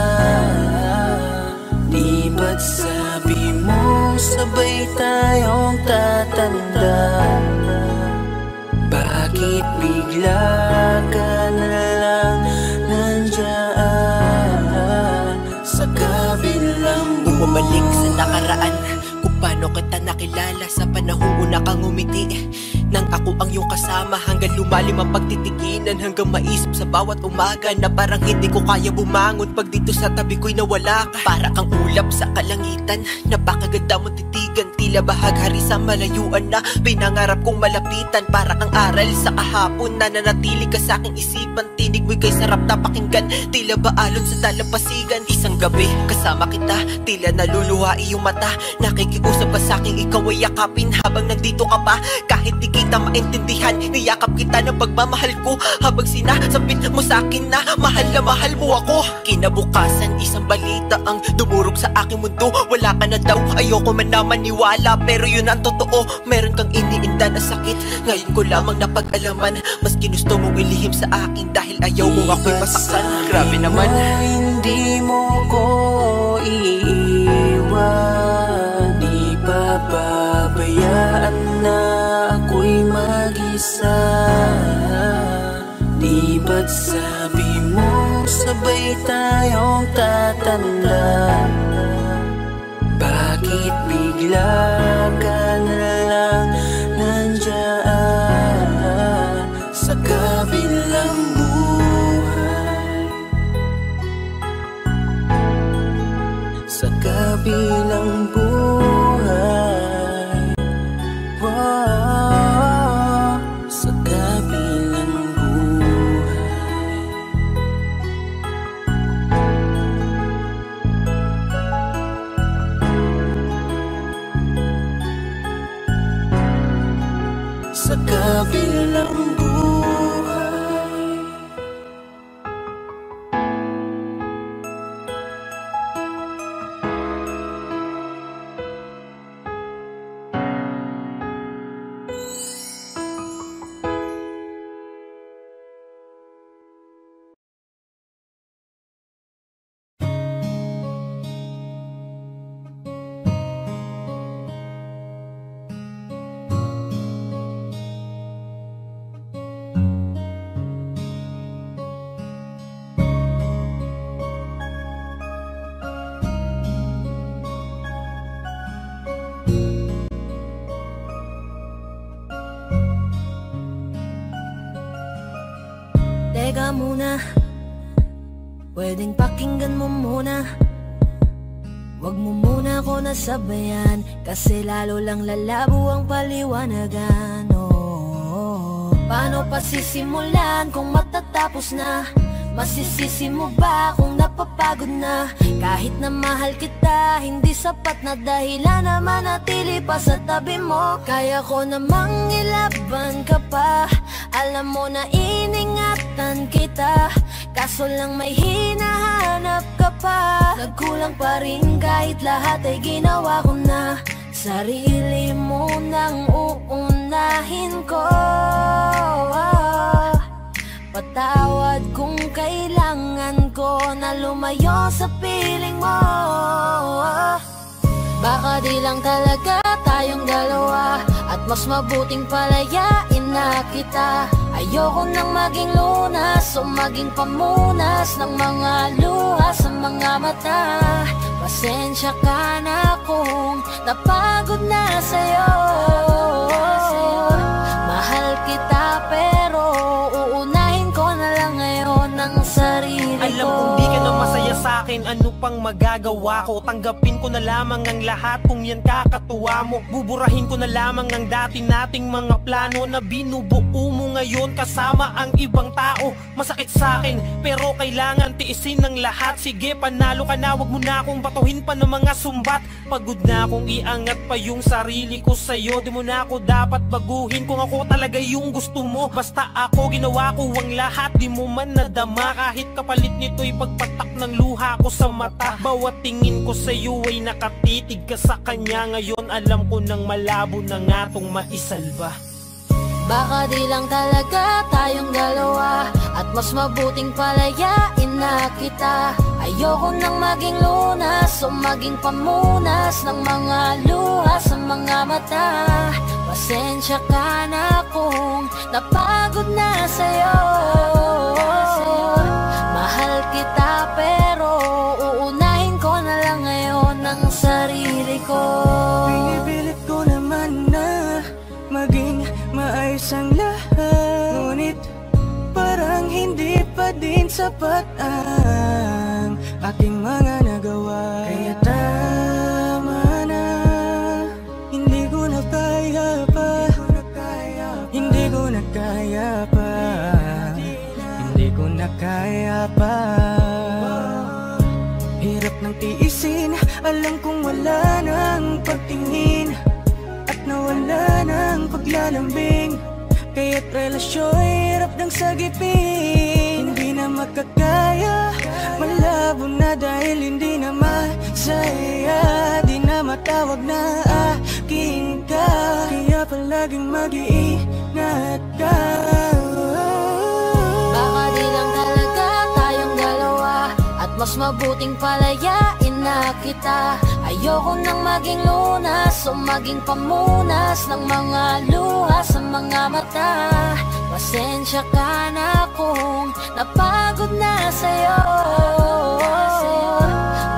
Di ba't sabi mo sabay tayong tatanda? Bakit bigla ka na lang nandyan sa kabilang buhay? Bumalik sa nakaraan kung paano kita nakilala sa panahong una kang umiti, nang ako ang iyong kasama hanggang lumalim ang pagtitiginan, hanggang maisip sa bawat umaga na parang hindi ko kaya bumangon pag dito sa tabi ko'y nawala ka. Para kang ulap sa kalangitan, napakaganda mo titigan, tila bahaghari sa malayuan na pinangarap kong malapitan. Para kang aral sa kahapon na nanatili ka sa aking isipan, tinig mo'y kay sarap na pakinggan, tila ba alon sa dalampasigan. Isang gabi kasama kita, tila naluluha iyong mata, nakikiusap pa sa aking ikaw ay yakapin habang nandito ka pa. Kahit di kita maintindihan, niyakap kita ng pagmamahal ko, habang sinasabit mo sa akin na mahal mo ako. Kinabukasan isang balita ang dumurog sa aking mundo, wala ka na daw, ayoko man na maniwala, pero yun ang totoo. Meron kang iniinda na sakit, ngayon ko lamang napag-alaman, mas ginusto mong ilihim sa akin dahil ayaw mo ako'y masaktan. Grabe naman. Hindi mo ko iiwan, di pa babayaan na ako'y mag-isa. Di ba't sabi mo sabay tayong tatanda? Bakit bigla ka na lang nandyan sa kabilang buhay? Sa kabilang buhay, wow, sa kabilang buhay. Sa kabilang buhay. Teka muna, pwedeng pakinggan mo muna. Wag mo muna ako nasabayan, kasi lalo lang lalabo ang paliwanagan. Paano pa sisimulan kung matatapos na? Masisisi mo ba kung napapagod na? Kahit na mahal kita, hindi sapat na dahilan na manatili pa sa tabi mo. Kaya ko namang ilaban ka pa, alam mo na iningatan kita, kaso lang may hinahanap ka pa. Nagkulang pa rin kahit lahat ay ginawa ko na. Sarili mo nang uunahin ko. Patawad kung kailangan ko na lumayo sa piling mo. Baka di lang talaga tayong dalawa, at mas mabuting palayain na kita. Ayoko nang maging lunas o maging pamunas ng mga luha sa mga mata. Pasensya ka na kung napagod na sa'yo. Mahal kita pero uunahin ko na lang ngayon ang sarili ko. Alam kong di ka na masaya sa'kin, ano pang magagawa ko? Tanggapin ko na lamang ang lahat kung yan kakatuwa mo. Buburahin ko na lamang ang dati nating mga plano na binubuo mo ngayon kasama ang ibang tao. Masakit sa'kin pero kailangan tiisin ng lahat. Sige, panalo ka na, wag mo na akong batuhin pa ng mga sumbat. Pagod na akong iangat pa yung sarili ko sa'yo. Di mo na ako dapat baguhin kung ako talaga yung gusto mo. Basta ako ginawa ko ang lahat, di mo man nadama. Kahit kapalit nito'y pagpatak ng luha ko sa mata. Bawat tingin ko sa'yo ay nakatitig ka sa kanya. Ngayon alam ko nang malabo na nga tong maisalba. Baka di lang talaga tayong dalawa, at mas mabuting palayain na kita. Ayoko nang maging lunas o maging pamunas ng mga luha sa mga mata. Pasensya ka na kung napagod na sa'yo. Mahal kita pero uunahin ko na lang ngayon ang sarili ko. Pinipilit ko naman na maging maayos ang lahat, ngunit parang hindi pa din sapat ang aking mga nagawa. Kaya tama na, hindi ko na kaya pa, hindi ko na kaya pa, hindi ko na kaya pa. Hirap ng tiisin, alam kong wala nang pagtingin at nawala ng paglalambing. Kaya't relasyon hirap ng sagipin. Hindi na makakaya, malabo na dahil hindi na masaya. Di na matawag na akin ka, kaya palaging mag-iingat ka. Baka di lang talaga tayong dalawa, at mas mabuting palayain na kita. Ayoko nang maging lunas o maging pamunas ng mga luha sa mga mata. Pasensya ka na kung napagod na sa'yo.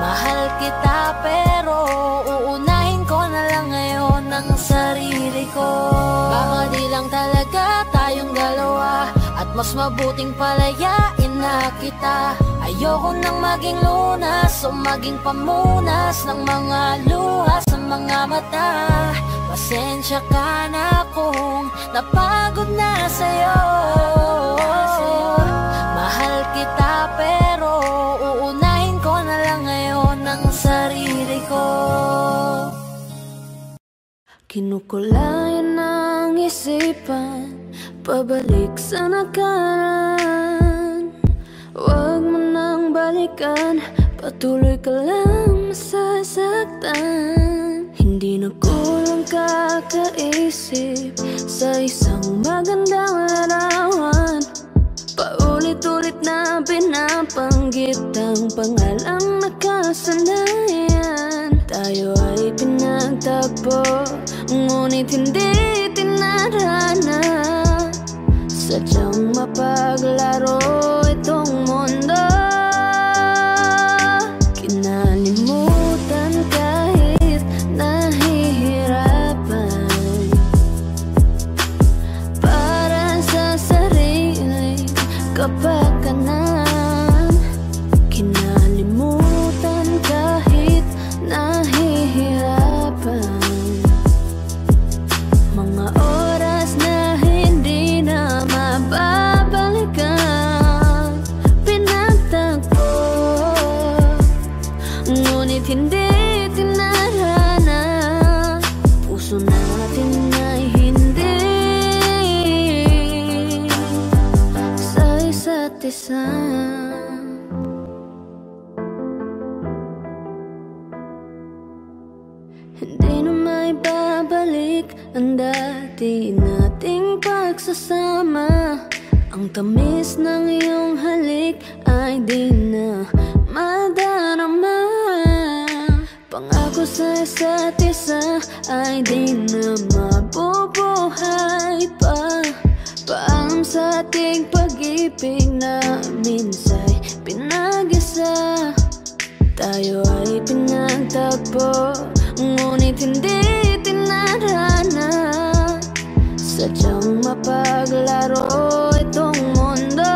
Mahal kita pero uunahin ko na lang ngayon ang sarili ko. Baka di lang talaga tayong dalawa, at mas mabuting palayain na kita. Ayoko nang maging lunas o maging pamunas ng mga luha sa mga mata. Pasensya ka na kung napagod na sa'yo. Mahal kita pero uunahin ko na lang ngayon ang sarili ko. Kinukulayan ng isipan, pabalik sa nakaraan. Huwag mo nang balikan, patuloy ka lang masasaktan. Hindi na kulang kakaisip sa isang magandang larawan. Paulit-ulit na pinapanggit ang pangalang nakasanayan. Tayo ay pinagtagpo, ngunit hindi tinarana. Sadyang mapaglaro itong mundo. Kinalimutan kahit nahihirapan, para sa sarili kapakanan. Kinalimutan kahit nahihirapan, mga oras na hindi na mababalikan. Pinagtagpo, ngunit hindi tinarana. Puso natin ay hindi sa isa't isa. Hindi na may babalik ang dati nating pagsasama. Ang tamis ng iyong halik ay di na madarama. Pangako sa isa't isa ay di na mabubuhay pa. Paalam sa ating pag-ibig na minsa'y pinag-isa. Tayo ay pinagtagpo, ngunit hindi tinadhana. Sadyang mapaglaro itong mundo.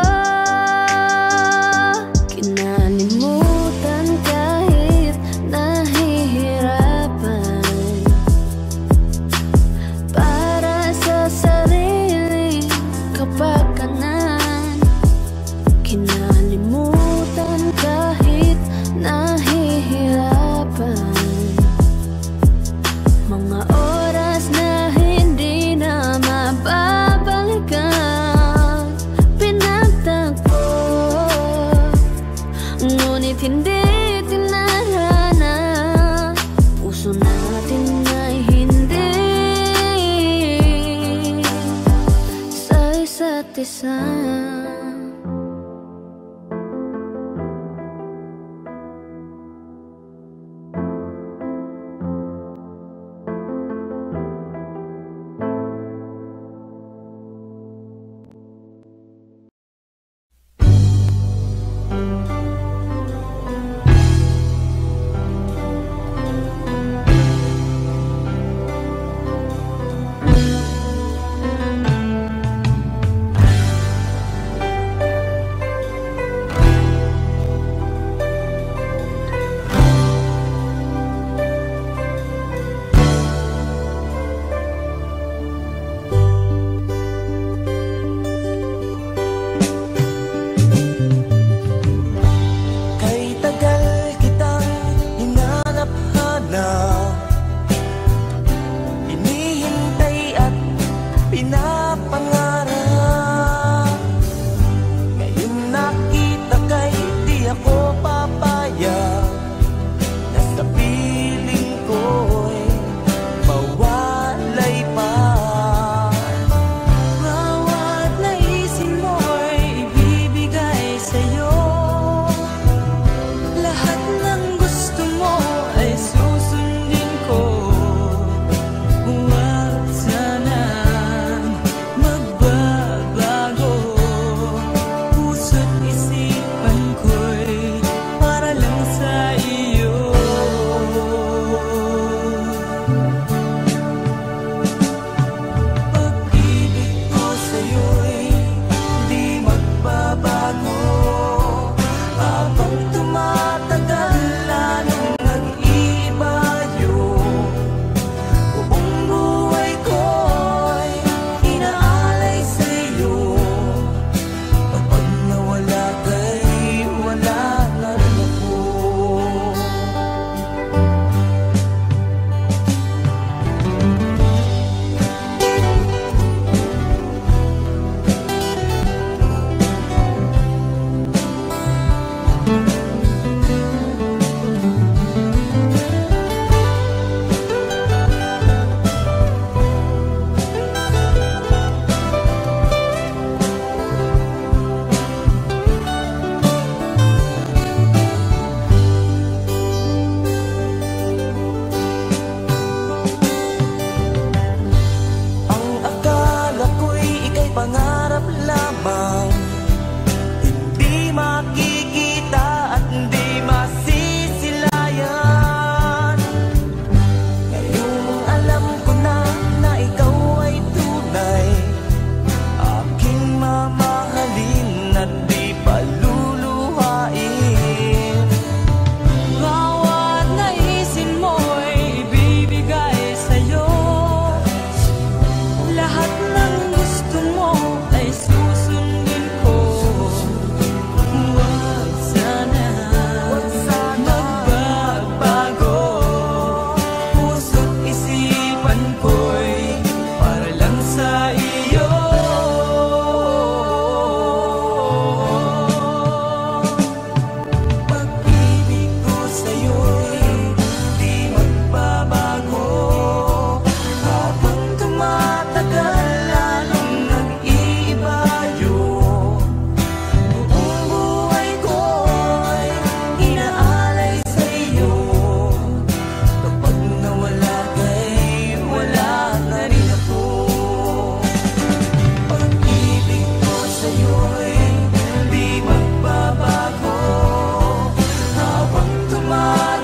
Kinalimutan kahit nahihirapan, para sa sariling kapakanan. Kinalimutan kahit nahihirapan, mga oras na hindi na mababalikan. Pinagtagpo, ngunit hindi tinadhana. Puso natin ay hindi sa isa't isa.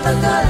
matagal